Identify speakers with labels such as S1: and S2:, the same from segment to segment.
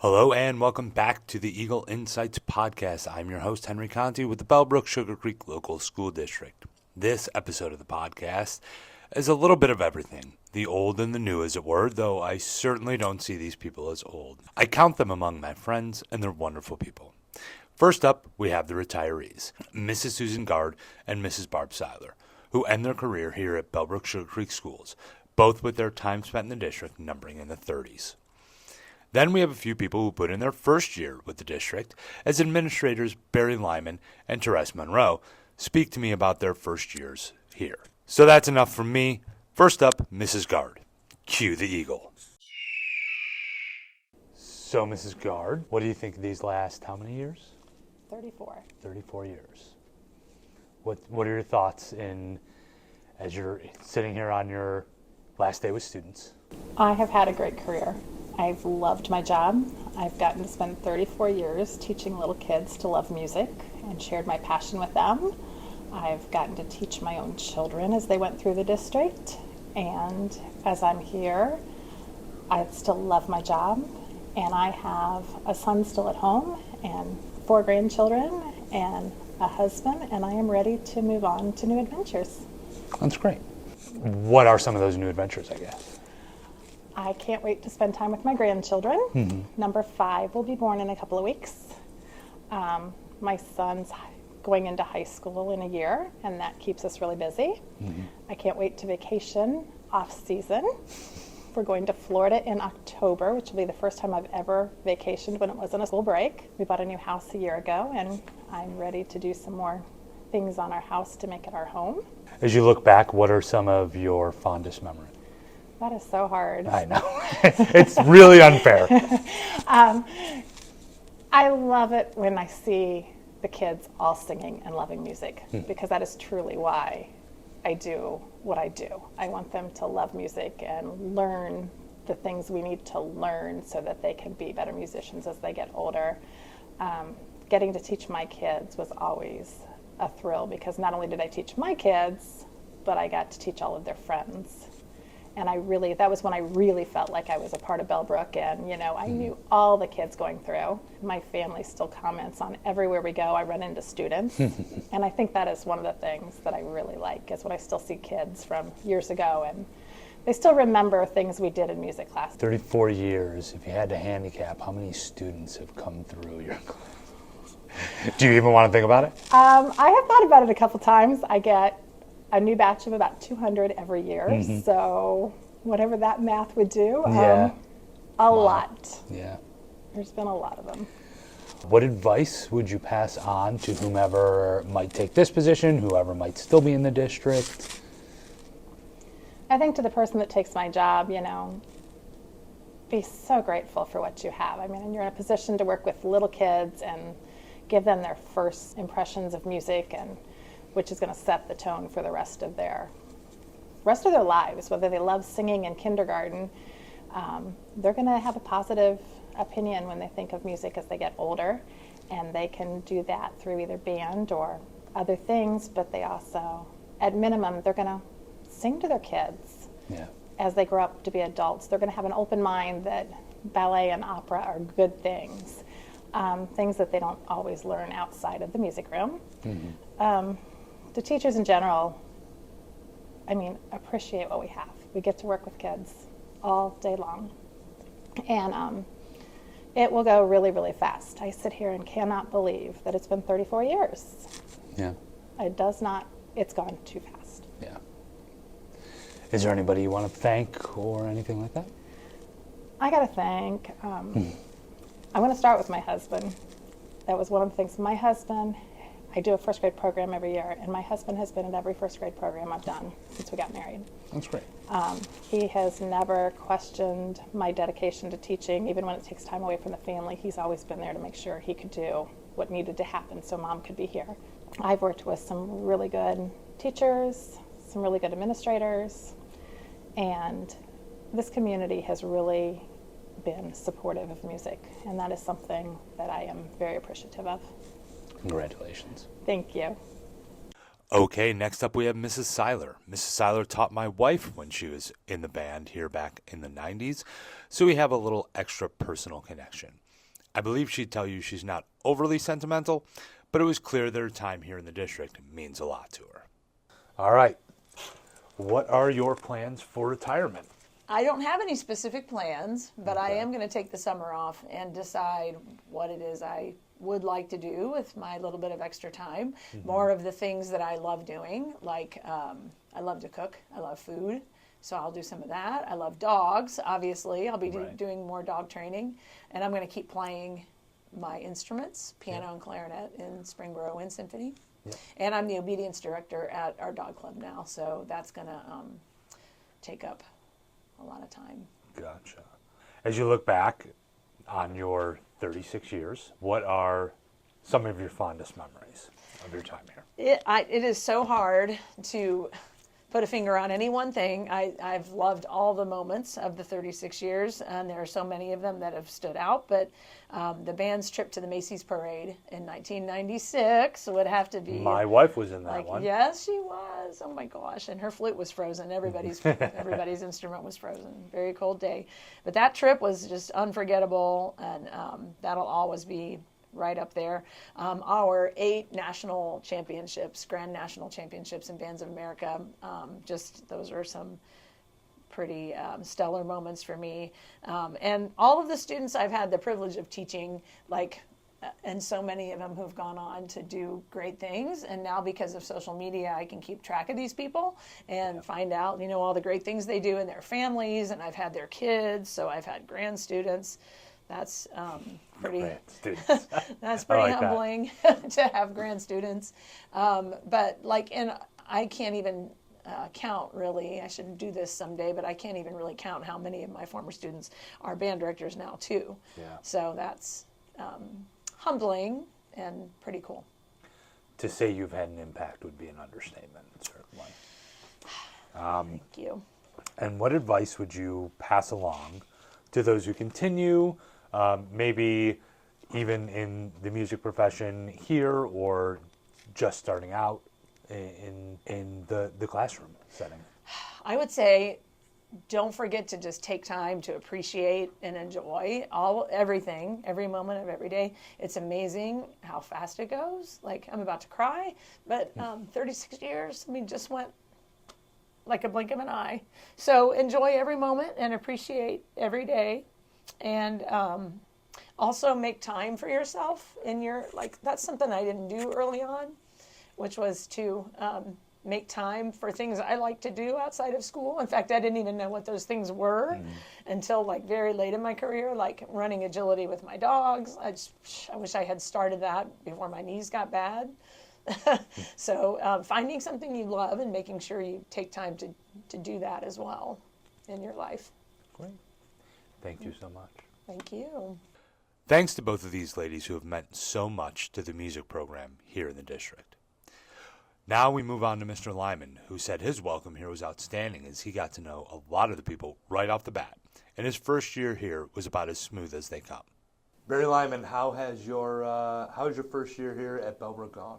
S1: Hello and welcome back to the Eagle Insights Podcast. I'm your host, Henry Conti, with the Bellbrook-Sugarcreek Local School District. This episode of the podcast is a little bit of everything, the old and the new as it were, though I certainly don't see these people as old. I count them among my friends, and they're wonderful people. First up, we have the retirees, Mrs. Susan Gard and Mrs. Barb Seiler, who end their career here at Bellbrook-Sugarcreek Schools, both with their time spent in the district numbering in the 30s. Then we have a few people who put in their first year with the district as administrators Barry Lyman and Therese Monroe speak to me about their first years here. So that's enough from me. First up, Mrs. Gard. Cue the Eagle. So, Mrs. Gard, what do you think of these last how many years?
S2: 34.
S1: 34 years. What are your thoughts as you're sitting here on your last day with students?
S2: I have had a great career. I've loved my job. I've gotten to spend 34 years teaching little kids to love music and shared my passion with them. I've gotten to teach my own children as they went through the district. And as I'm here, I still love my job. And I have a son still at home and 4 grandchildren and a husband. And I am ready to move on to new adventures.
S1: That's great. What are some of those new adventures, I guess?
S2: I can't wait to spend time with my grandchildren.
S1: Mm-hmm.
S2: Number 5 will be born in a couple of weeks. My son's going into high school in a year, and that keeps us really busy.
S1: Mm-hmm.
S2: I can't wait to vacation off season. We're going to Florida in October, which will be the first time I've ever vacationed when it wasn't a school break. We bought a new house a year ago, and I'm ready to do some more things on our house to make it our home.
S1: As you look back, what are some of your fondest memories?
S2: That is so hard.
S1: I know. It's really unfair.
S2: I love it when I see the kids all singing and loving music, because that is truly why I do what I do. I want them to love music and learn the things we need to learn so that they can be better musicians as they get older. Getting to teach my kids was always a thrill, because not only did I teach my kids, but I got to teach all of their friends. And that was when I really felt like I was a part of Bellbrook, and I knew all the kids going through. My family still comments on everywhere we go, I run into students. And I think that is one of the things that I really like, is when I still see kids from years ago, and they still remember things we did in music class.
S1: 34 years, if you had to handicap, how many students have come through your class? Do you even want to think about it?
S2: I have thought about it a couple times. I get a new batch of about 200 every year, so whatever that math would do, a lot.
S1: Yeah.
S2: There's been a lot of them.
S1: What advice would you pass on to whomever might take this position, whoever might still be in the district?
S2: I think to the person that takes my job, be so grateful for what you have. I mean, and you're in a position to work with little kids and give them their first impressions of music, and which is going to set the tone for the rest of their lives. Whether they love singing in kindergarten, they're going to have a positive opinion when they think of music as they get older, and they can do that through either band or other things, but they also, at minimum, they're going to sing to their kids.
S1: Yeah.
S2: As they grow up to be adults. They're going to have an open mind that ballet and opera are good things, things that they don't always learn outside of the music room. The teachers in general, appreciate what we have. We get to work with kids all day long. And it will go really, really fast. I sit here and cannot believe that it's been 34 years.
S1: Yeah.
S2: It's gone too fast.
S1: Yeah. Is there anybody you want to thank or anything like that?
S2: I got to thank, I'm going to start with my husband. That was one of the things. My husband, I do a first grade program every year, and my husband has been at every first grade program I've done since we got married.
S1: That's great.
S2: He has never questioned my dedication to teaching, even when it takes time away from the family. He's always been there to make sure he could do what needed to happen so Mom could be here. I've worked with some really good teachers, some really good administrators, and this community has really been supportive of music, and that is something that I am very appreciative of.
S1: Congratulations.
S2: Thank you.
S1: Okay, next up we have Mrs. Seiler. Mrs. Seiler taught my wife when she was in the band here back in the 90s, so we have a little extra personal connection. I believe she'd tell you she's not overly sentimental, but it was clear that her time here in the district means a lot to her. All right. What are your plans for retirement?
S3: I don't have any specific plans, but I
S1: Okay.
S3: am going to take the summer off and decide what it is I would like to do with my little bit of extra time. More of the things that I love doing, like I love to cook, I love food, so I'll do some of that. I love dogs, obviously. I'll be
S1: Right.
S3: doing more dog training, and I'm going to keep playing my instruments, piano and clarinet in Springboro Wind Symphony.
S1: Yeah.
S3: And I'm the obedience director at our dog club now, so that's going to take up a lot of time.
S1: Gotcha. As you look back on your 36 years, what are some of your fondest memories of your time here?
S3: It is so hard to put a finger on any one thing. I've loved all the moments of the 36 years, and there are so many of them that have stood out, but the band's trip to the Macy's Parade in 1996 would have to be...
S1: My wife was in that
S3: like,
S1: one.
S3: yes, she was. Oh my gosh! And her flute was frozen. Everybody's instrument was frozen. Very cold day, but that trip was just unforgettable, and that'll always be right up there. Our 8 national championships, Grand National Championships in Bands of America. Just those are some pretty stellar moments for me. And all of the students I've had the privilege of teaching, and so many of them who've gone on to do great things. And now because of social media, I can keep track of these people and find out, all the great things they do in their families. And I've had their kids, so I've had grand students. That's pretty. That's pretty
S1: like
S3: humbling to have grand students. But I can't even count really. I should do this someday, but I can't even really count how many of my former students are band directors now too.
S1: Yeah.
S3: So that's humbling and pretty cool.
S1: To say you've had an impact would be an understatement, certainly.
S3: Thank you.
S1: And what advice would you pass along to those who continue, maybe even in the music profession here or just starting out in the classroom setting?
S3: I would say don't forget to just take time to appreciate and enjoy everything, every moment of every day. It's amazing how fast it goes. I'm about to cry, but 36 years, just went like a blink of an eye. So enjoy every moment and appreciate every day. And also make time for yourself in your, that's something I didn't do early on, which was to make time for things I like to do outside of school. In fact, I didn't even know what those things were until very late in my career, like running agility with my dogs. I wish I had started that before my knees got bad. So finding something you love and making sure you take time to do that as well in your life.
S1: Great. Thank you so much.
S3: Thank you.
S1: Thanks to both of these ladies who have meant so much to the music program here in the district. Now we move on to Mr. Lyman, who said his welcome here was outstanding as he got to know a lot of the people right off the bat, and his first year here was about as smooth as they come. Barry Lyman, how has your first year here at Bellbrook gone?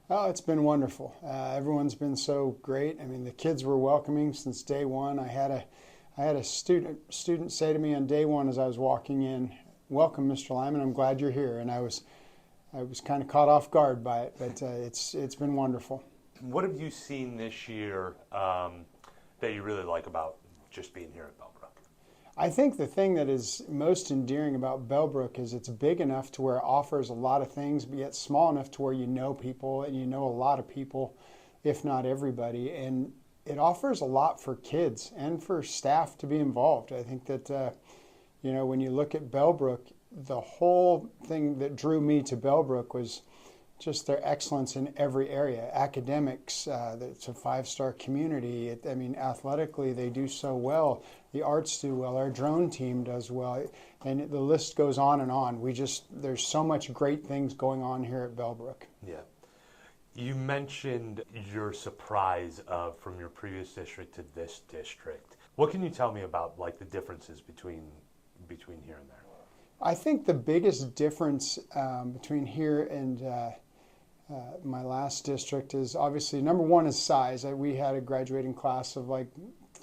S4: Oh, it's been wonderful. Everyone's been so great. I mean, the kids were welcoming since day one. I had a student say to me on day one as I was walking in, "Welcome, Mr. Lyman. I'm glad you're here." And I was kind of caught off guard by it, but it's been wonderful.
S1: What have you seen this year that you really like about just being here at Bellbrook?
S4: I think the thing that is most endearing about Bellbrook is it's big enough to where it offers a lot of things, but yet small enough to where you know people and you know a lot of people, if not everybody. And it offers a lot for kids and for staff to be involved. I think that, when you look at Bellbrook, the whole thing that drew me to Bellbrook was just their excellence in every area. Academics, it's a 5-star community. Athletically, they do so well. The arts do well. Our drone team does well. And the list goes on and on. There's so much great things going on here at Bellbrook.
S1: Yeah. You mentioned your surprise from your previous district to this district. What can you tell me about the differences between here and there?
S4: I think the biggest difference between here and my last district is obviously number one is size. We had a graduating class of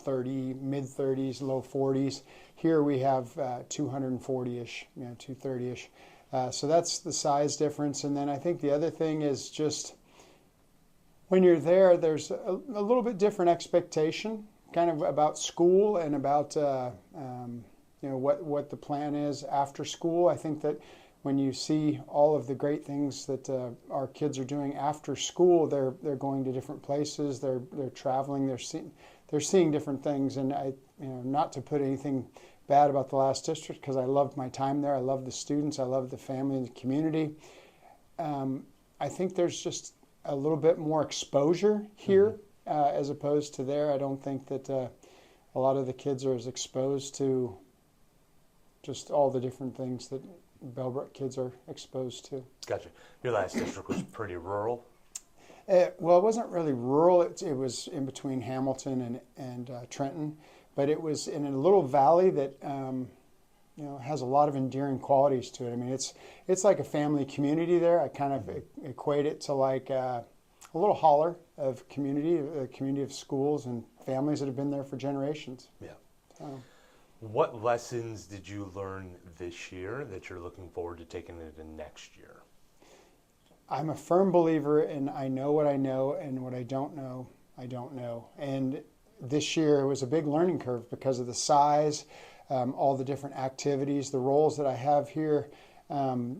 S4: 30, mid 30s, low 40s. Here we have 240-ish, 230-ish. So that's the size difference. And then I think the other thing is just when you're there, there's a little bit different expectation kind of about school and about what the plan is after school. I think that when you see all of the great things that our kids are doing after school, they're going to different places, they're traveling, they're seeing different things. And not to put anything bad about the last district, because I loved my time there. I love the students, I love the family and the community. I think there's just a little bit more exposure here as opposed to there. I don't think that a lot of the kids are as exposed to just all the different things that Bellbrook kids are exposed to.
S1: Gotcha. Your last district was pretty rural?
S4: Well, it wasn't really rural. It was in between Hamilton and Trenton, but it was in a little valley that has a lot of endearing qualities to it. I mean, it's like a family community there. I kind of equate it to like a little holler of community, a community of schools and families that have been there for generations.
S1: Yeah. What lessons did you learn this year that you're looking forward to taking into next year?
S4: I'm a firm believer in I know what I know, and what I don't know, I don't know. And this year was a big learning curve because of the size, all the different activities, the roles that I have here. I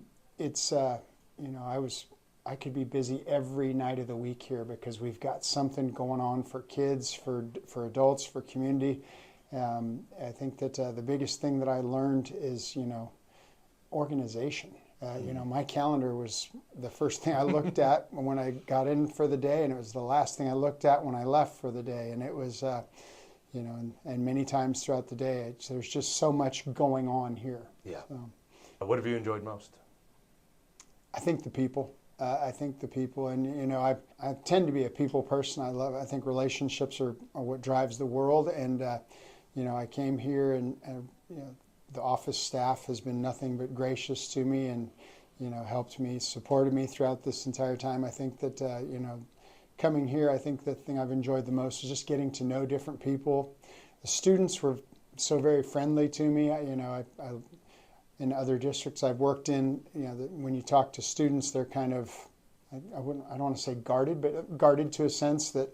S4: could be busy every night of the week here because we've got something going on for kids, for adults, for community. I think that the biggest thing that I learned is, organization. My calendar was the first thing I looked at when I got in for the day, and it was the last thing I looked at when I left for the day. And it was, and many times throughout the day, there's just so much going on here.
S1: Yeah.
S4: So,
S1: what have you enjoyed most?
S4: I think the people. And I tend to be a people person. I think relationships are what drives the world. And I came here and the office staff has been nothing but gracious to me and helped me, supported me throughout this entire time. I think that coming here, I think the thing I've enjoyed the most is just getting to know different people. The students were so very friendly to me. I in other districts I've worked in, when you talk to students, they're kind of, I don't want to say guarded, but guarded to a sense that,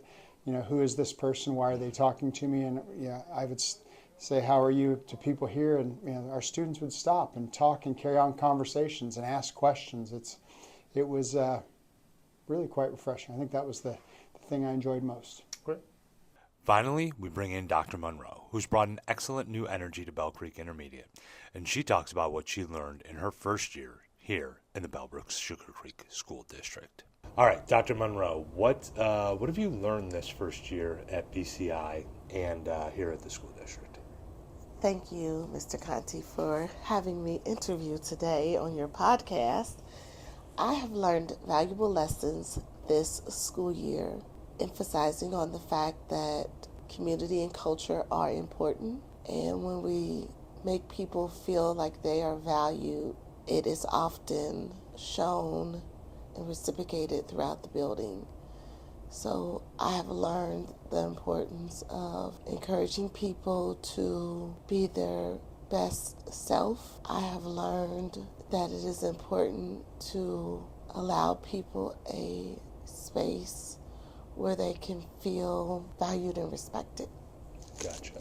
S4: who is this person? Why are they talking to me? And I would say, how are you to people here? And our students would stop and talk and carry on conversations and ask questions. It was really quite refreshing. I think that was the thing I enjoyed most.
S1: Great. Finally, we bring in Dr. Monroe, who's brought an excellent new energy to Bell Creek Intermediate, and she talks about what she learned in her first year here in the Bellbrook-Sugarcreek School District. All right, Dr. Monroe, what have you learned this first year at BCI and here at the school district?
S5: Thank you, Mr. Conti, for having me interview today on your podcast. I have learned valuable lessons this school year, emphasizing on the fact that community and culture are important. And when we make people feel like they are valued, it is often shown and reciprocated throughout the building. So I have learned the importance of encouraging people to be their best self. I have learned that it is important to allow people a space where they can feel valued and respected.
S1: Gotcha.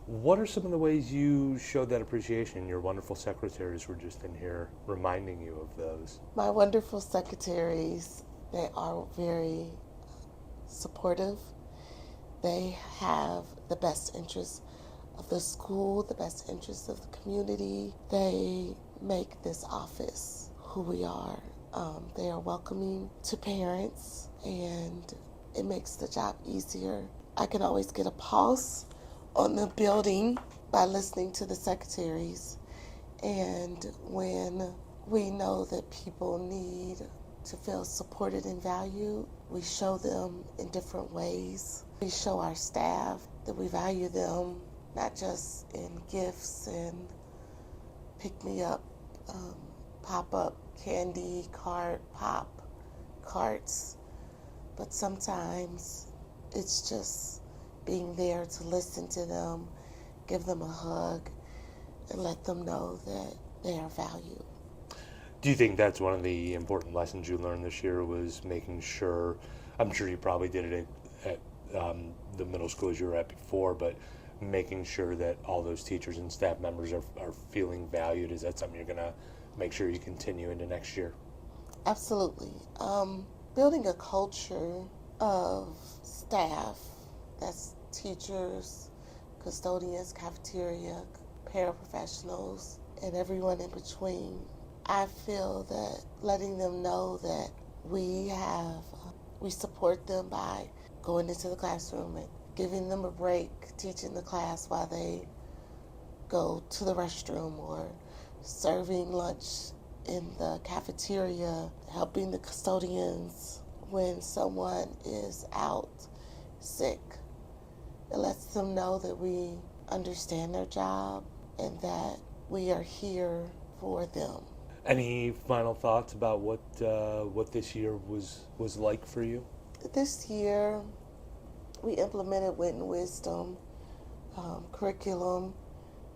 S1: What are some of the ways you showed that appreciation? Your wonderful secretaries were just in here reminding you of those.
S5: My wonderful secretaries, they are very supportive. They have the best interests of the school, the best interests of the community. They make this office who we are. They are welcoming to parents, and it makes the job easier. I can always get a pulse on the building by listening to the secretaries. And when we know that people need to feel supported and valued, we show them in different ways. We show our staff that we value them, not just in gifts and pick-me-up, pop-up candy cart pop carts, but sometimes it's just being there to listen to them, give them a hug, and let them know that they are valued.
S1: Do you think that's one of the important lessons you learned this year was making sure, I'm sure you probably did it at the middle schools you were at before, but making sure that all those teachers and staff members are feeling valued? Is that something you're going to make sure you continue into next year?
S5: Absolutely. Building a culture of staff, that's teachers, custodians, cafeteria, paraprofessionals, and everyone in between. I feel that letting them know that we support them by going into the classroom and giving them a break, teaching the class while they go to the restroom, or serving lunch in the cafeteria, helping the custodians when someone is out sick. It lets them know that we understand their job and that we are here for them.
S1: Any final thoughts about what this year was like for you?
S5: This year, we implemented Wit and Wisdom curriculum.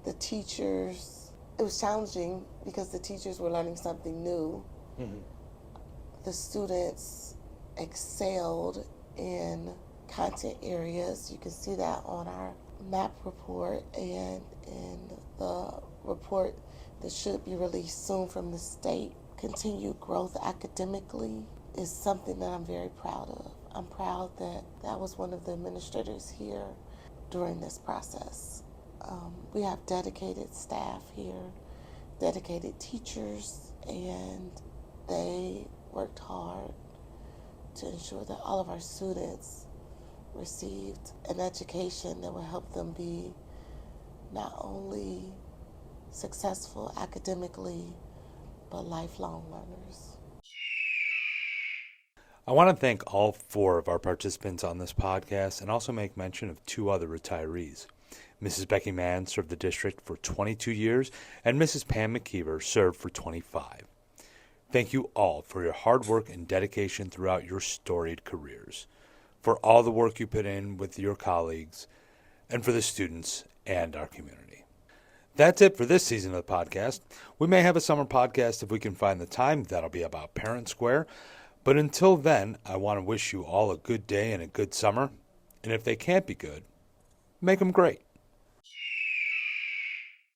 S5: The teachers, it was challenging because the teachers were learning something new. Mm-hmm. The students excelled in content areas. You can see that on our MAP report and in the report that should be released soon from the state. Continued growth academically is something that I'm very proud of. I'm proud that that was one of the administrators here during this process. We have dedicated staff here, dedicated teachers, and they worked hard to ensure that all of our students received an education that will help them be not only successful academically, but lifelong learners.
S1: I want to thank all 4 of our participants on this podcast and also make mention of 2 other retirees. Mrs. Becky Mann served the district for 22 years, and Mrs. Pam McKeever served for 25. Thank you all for your hard work and dedication throughout your storied careers, for all the work you put in with your colleagues, and for the students and our community. That's it for this season of the podcast. We may have a summer podcast if we can find the time. That'll be about Parent Square. But until then, I want to wish you all a good day and a good summer. And if they can't be good, make them great.